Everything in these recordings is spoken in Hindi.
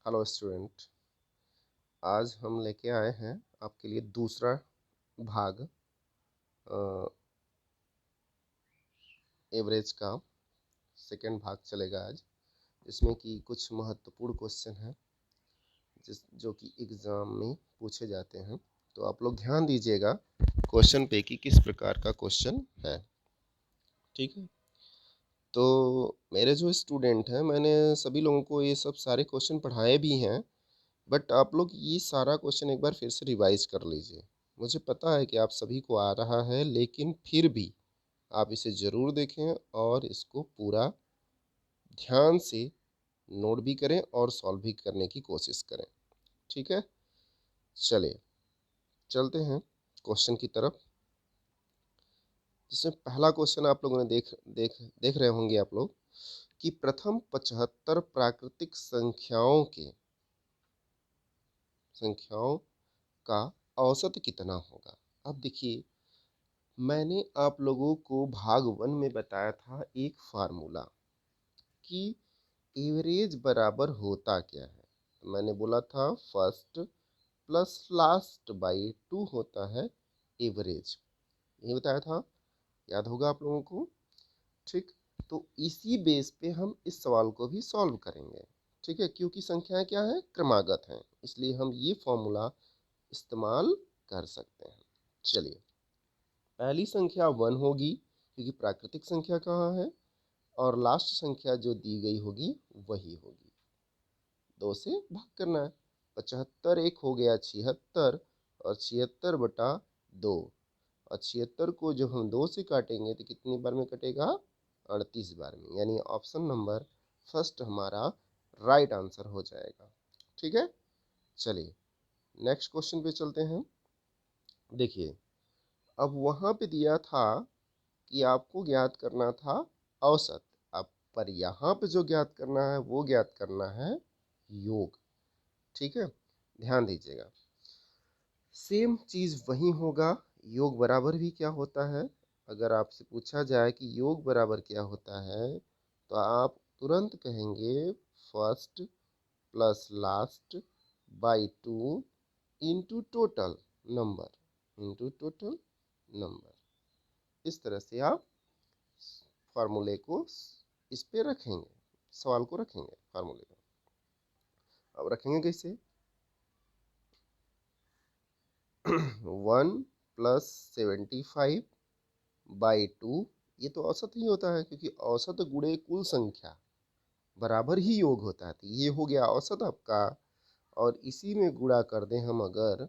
Hello student. आज हम लेके आए हैं आपके लिए दूसरा भाग एवरेज का। सेकंड भाग चलेगा आज, जिसमें कि कुछ महत्वपूर्ण क्वेश्चन हैं जो कि एग्ज़ाम में पूछे जाते हैं। तो आप लोग ध्यान दीजिएगा क्वेश्चन पे कि किस प्रकार का क्वेश्चन है। ठीक है, तो मेरे जो स्टूडेंट हैं, मैंने सभी लोगों को ये सब सारे क्वेश्चन पढ़ाए भी हैं, बट आप लोग ये सारा क्वेश्चन एक बार फिर से रिवाइज कर लीजिए। मुझे पता है कि आप सभी को आ रहा है, लेकिन फिर भी आप इसे ज़रूर देखें और इसको पूरा ध्यान से नोट भी करें और सॉल्व भी करने की कोशिश करें। ठीक है, चलिए चलते हैं क्वेश्चन की तरफ। जिसमें पहला क्वेश्चन आप लोगों ने देख देख देख रहे होंगे आप लोग कि प्रथम 75 प्राकृतिक संख्याओं का औसत कितना होगा। अब देखिए, मैंने आप लोगों को भाग 1 में बताया था एक फार्मूला कि एवरेज बराबर होता क्या है। तो मैंने बोला था फर्स्ट प्लस लास्ट बाई 2 होता है एवरेज। ये बताया था, याद होगा आप लोगों को। ठीक, तो इसी बेस पे हम इस सवाल को भी सॉल्व करेंगे। ठीक है, क्योंकि संख्याएं क्या है, क्रमागत हैं, इसलिए हम ये फॉर्मूला इस्तेमाल कर सकते हैं। चलिए, पहली संख्या 1 होगी क्योंकि प्राकृतिक संख्या कहाँ है, और लास्ट संख्या जो दी गई होगी वही होगी। 2 से भाग करना है। 75 एक हो गया 76, और 76/2, और 76 को जब हम 2 से काटेंगे तो कितनी बार में कटेगा, 38 बार में। यानी ऑप्शन नंबर फर्स्ट हमारा राइट आंसर हो जाएगा। ठीक है, चलिए नेक्स्ट क्वेश्चन पे चलते हैं। देखिए, अब वहाँ पे दिया था कि आपको ज्ञात करना था औसत। अब पर यहाँ पे जो ज्ञात करना है वो ज्ञात करना है योग। ठीक है, ध्यान दीजिएगा, सेम चीज़ वही होगा। योग बराबर भी क्या होता है, अगर आपसे पूछा जाए कि योग बराबर क्या होता है, तो आप तुरंत कहेंगे first plus last by 2 into total number. इस तरह से आप फार्मूले को इस पे रखेंगे, सवाल को रखेंगे फार्मूले को। अब रखेंगे कैसे, 1+75/2, ये तो औसत ही होता है, क्योंकि औसत गुणे कुल संख्या बराबर ही योग होता है। तो ये हो गया औसत आपका, और इसी में गुणा कर दें हम अगर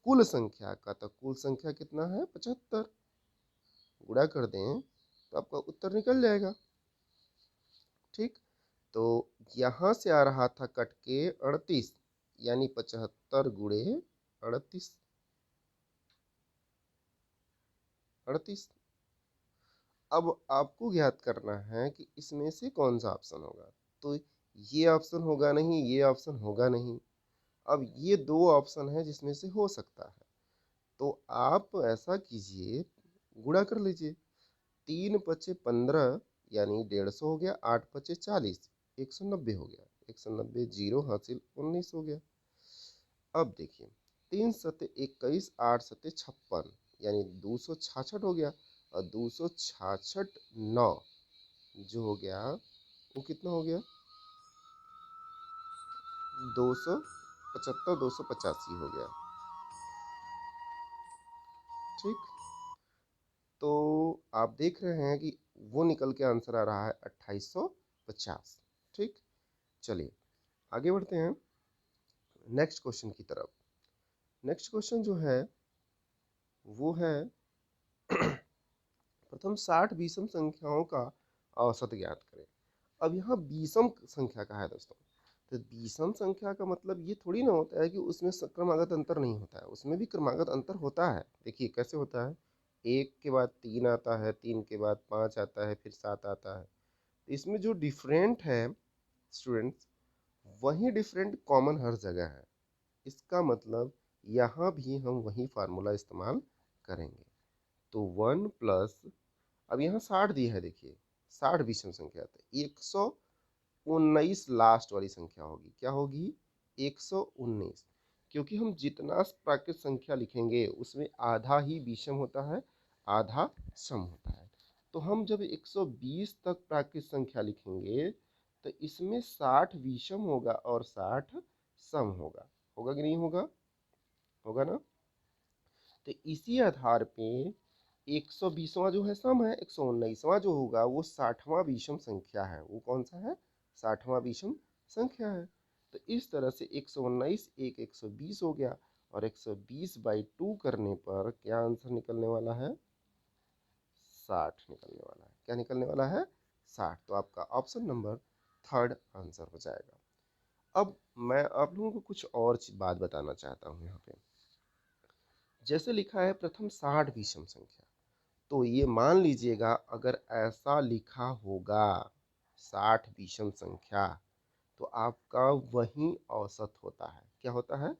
कुल संख्या का, तो कुल संख्या कितना है, 75, गुणा कर दें तो आपका उत्तर निकल जाएगा। ठीक, तो यहाँ से आ रहा था कट के 38, यानी 75 गुणे 38, 38। अब आपको ज्ञात करना है कि इसमें से कौन सा ऑप्शन होगा। तो ये ऑप्शन होगा नहीं, ये ऑप्शन होगा नहीं। अब ये दो ऑप्शन है जिसमें से हो सकता है, तो आप ऐसा कीजिए, गुणा कर लीजिए। 3×5 = 15, यानी 150 हो गया। 8×5 = 40, 190 हो गया। 190 जीरो हासिल 19 हो गया। अब देखिए, 3×7 = 21, 8×7 = 56, यानी 266 हो गया। और 266 9 जो हो गया, वो कितना हो गया, 275, 285 हो गया। ठीक, तो आप देख रहे हैं कि वो निकल के आंसर आ रहा है 2850। ठीक, चलिए आगे बढ़ते हैं नेक्स्ट क्वेश्चन की तरफ। नेक्स्ट क्वेश्चन जो है वो है प्रथम 60 विषम संख्याओं का औसत ज्ञात करें। अब यहाँ विषम संख्या का है दोस्तों, तो विषम संख्या का मतलब ये थोड़ी ना होता है कि उसमें क्रमागत अंतर नहीं होता है, उसमें भी क्रमागत अंतर होता है। देखिए कैसे होता है, 1 के बाद 3 आता है, 3 के बाद 5 आता है, फिर 7 आता है। तो इसमें जो डिफरेंट है स्टूडेंट्स, वही डिफरेंट कॉमन हर जगह है। इसका मतलब यहाँ भी हम वही फार्मूला इस्तेमाल करेंगे। तो 1 प्लस, अब यहाँ 60 दिया है, देखिए 60 विषम संख्या, तो 100 119 लास्ट वाली संख्या होगी। क्या होगी? 119। क्योंकि हम जितना प्राकृत संख्या लिखेंगे उसमें आधा ही विषम होता है, आधा सम होता है। तो हम जब 120 तक प्राकृत संख्या लिखेंगे तो इसमें 60 विषम होगा और 60 सम होगा। होगा कि नहीं होगा? होगा ना? तो इसी आधार पे 120वां जो है सम है, 119वां जो होगा वो 60वां विषम संख्या है। वो कौन सा है? 60वां विषम संख्या है। तो इस तरह से 119 एक 120 हो गया, और 120/2 करने पर क्या आंसर निकलने वाला है? 60 निकलने वाला है। क्या निकलने वाला है? 60। तो आपका ऑप्शन नंबर थर्ड आंसर हो जाएगा। अब मैं आप लोगों को कुछ और बात बताना चाहता हूँ यहाँ पे। जैसे लिखा है प्रथम 60 विषम संख्या, तो ये मान लीजिएगा अगर ऐसा लिखा होगा 60 विषम संख्या, तो आपका वही औसत होता है। क्या होता है?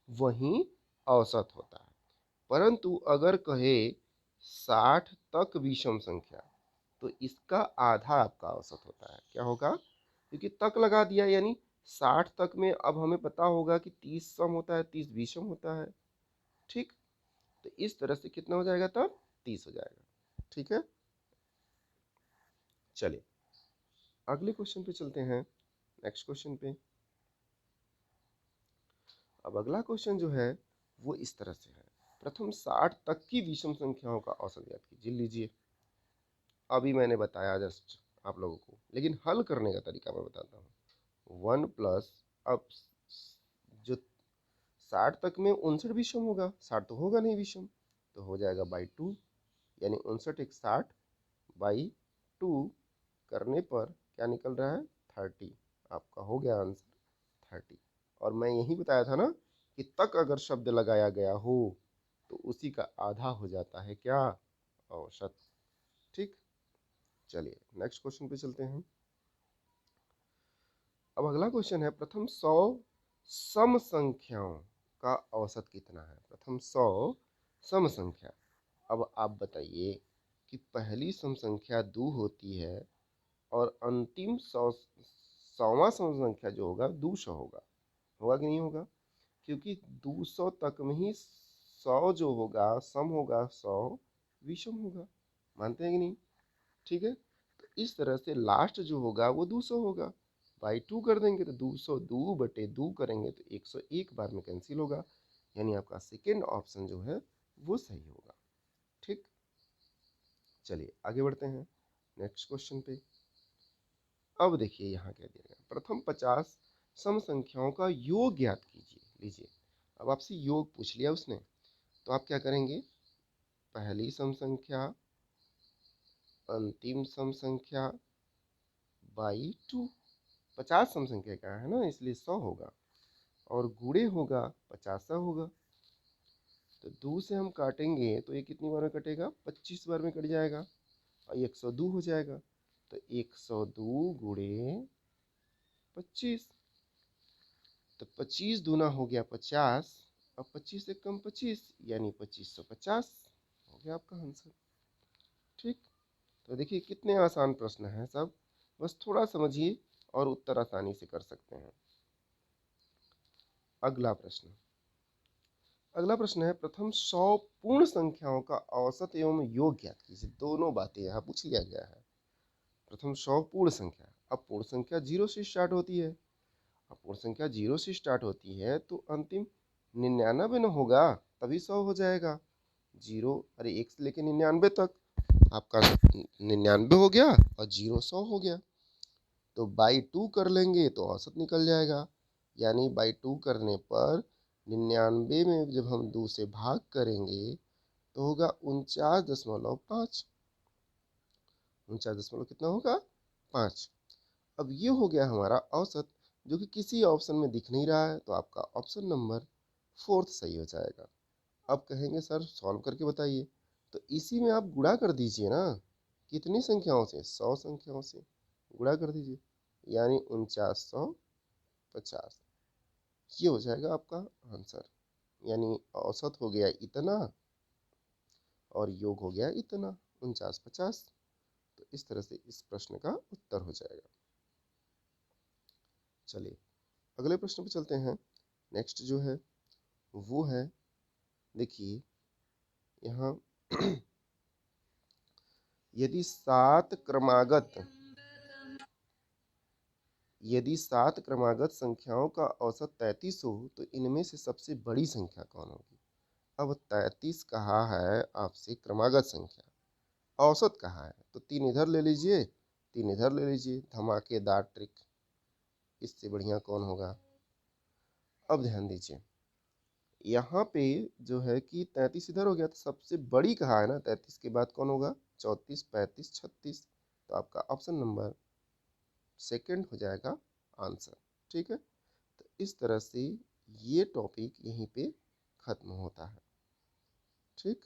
वही औसत होता है। परंतु अगर कहे 60 तक विषम संख्या, तो इसका आधा आपका औसत होता है। क्या होगा? क्योंकि तक लगा दिया, यानी 60 तक में अब हमें पता होगा कि 30 सम होता है, 30 विषम होता है। ठीक, तो इस तरह से कितना हो जाएगा? तब 30 हो जाएगा। ठीक है, चलिए अगले क्वेश्चन पे चलते हैं, नेक्स्ट क्वेश्चन पे। अब अगला क्वेश्चन जो है वो इस तरह से है, प्रथम 60 तक की विषम संख्याओं का औसत ज्ञात कीजिए। लीजिए, अभी मैंने बताया जस्ट आप लोगों को, लेकिन हल करने का तरीका मैं बताता हूँ। 1 प्लस, अब जो 60 तक में 59 विषम होगा, 60 तो होगा नहीं विषम, तो हो जाएगा बाई 2, यानी 59 एक 60 बाई 2 करने पर क्या निकल रहा है? 30। आपका हो गया आंसर 30। और मैं यही बताया था ना कि तक अगर शब्द लगाया गया हो तो उसी का आधा हो जाता है क्या? औसत। ठीक, चलिए नेक्स्ट क्वेश्चन पे चलते हैं। अब अगला क्वेश्चन है, प्रथम 100 सम संख्याओं का औसत कितना है? प्रथम 100 सम संख्या। अब आप बताइए कि पहली सम संख्या 2 होती है और अंतिम 100वां सम संख्या जो होगा 200 होगा। होगा कि नहीं होगा? क्योंकि 200 तक में ही 100 जो होगा सम होगा, 100 विषम होगा। मानते हैं कि नहीं? ठीक है, तो इस तरह से लास्ट जो होगा वो 200 होगा। बाई 2 कर देंगे तो 202/2 करेंगे तो 101 बार में कैंसिल होगा, यानी आपका सेकेंड ऑप्शन जो है वो सही होगा। ठीक, चलिए आगे बढ़ते हैं नेक्स्ट क्वेश्चन पे। अब देखिए यहाँ क्या दिया गया, प्रथम 50 सम संख्याओं का योग ज्ञात कीजिए। लीजिए, अब आपसे योग पूछ लिया उसने, तो आप क्या करेंगे? पहली सम संख्या अंतिम सम संख्या बाई 2। 50 सम संख्या का है ना, इसलिए 100 होगा, और गुणे होगा 50 होगा। तो 2 से हम काटेंगे तो ये कितनी बार में कटेगा? 25 बार में कट जाएगा, और 102 हो जाएगा। तो 102 गुणे 25, तो 25 दूना हो गया 50, और 25 से कम 25, यानी 2550 हो गया आपका आंसर। ठीक, तो देखिए कितने आसान प्रश्न हैं सब, बस थोड़ा समझिए और उत्तर आसानी से कर सकते हैं। अगला प्रश्न, अगला प्रश्न है, प्रथम 100 पूर्ण संख्याओं का औसत एवं योग ज्ञात कीजिए। दोनों बातें यहाँ पूछ लिया गया है। प्रथम 100 पूर्ण संख्या, अब पूर्ण संख्या 0 से स्टार्ट होती है। अब पूर्ण संख्या 0 से स्टार्ट होती है तो अंतिम 99 न होगा, तभी 100 हो जाएगा। 0, अरे 1 से लेके 99 तक आपका 99 हो गया, और 0 100 हो गया। तो बाई 2 कर लेंगे तो औसत निकल जाएगा, यानी बाई 2 करने पर 99 में जब हम 2 से भाग करेंगे तो होगा 49.5। 49 कितना होगा? 5। अब ये हो गया हमारा औसत, जो कि किसी ऑप्शन में दिख नहीं रहा है, तो आपका ऑप्शन नंबर फोर्थ सही हो जाएगा। अब कहेंगे सर सॉल्व करके बताइए, तो इसी में आप गुणा कर दीजिए ना। कितनी संख्याओं से? 100 संख्याओं से गुणा कर दीजिए, यानी 4950। ये हो जाएगा आपका आंसर, यानी औसत हो गया इतना और योग हो गया इतना, 4950। तो इस तरह से इस प्रश्न का उत्तर हो जाएगा। चलिए अगले प्रश्न पे चलते हैं। नेक्स्ट जो है वो है, देखिए यहाँ यदि सात क्रमागत संख्याओं का औसत 33 हो तो इनमें से सबसे बड़ी संख्या कौन होगी। अब 33 कहा है आपसे क्रमागत संख्या, औसत कहा है, तो 3 इधर ले लीजिए 3 इधर ले लीजिए, धमाकेदार ट्रिक, इससे बढ़िया कौन होगा। अब ध्यान दीजिए यहाँ पे जो है कि 33 इधर हो गया तो सबसे बड़ी कहा है ना, 33 के बाद कौन होगा, 34, 35, 36, तो आपका ऑप्शन नंबर सेकंड हो जाएगा आंसर। ठीक है, तो इस तरह से ये टॉपिक यहीं पे खत्म होता है। ठीक।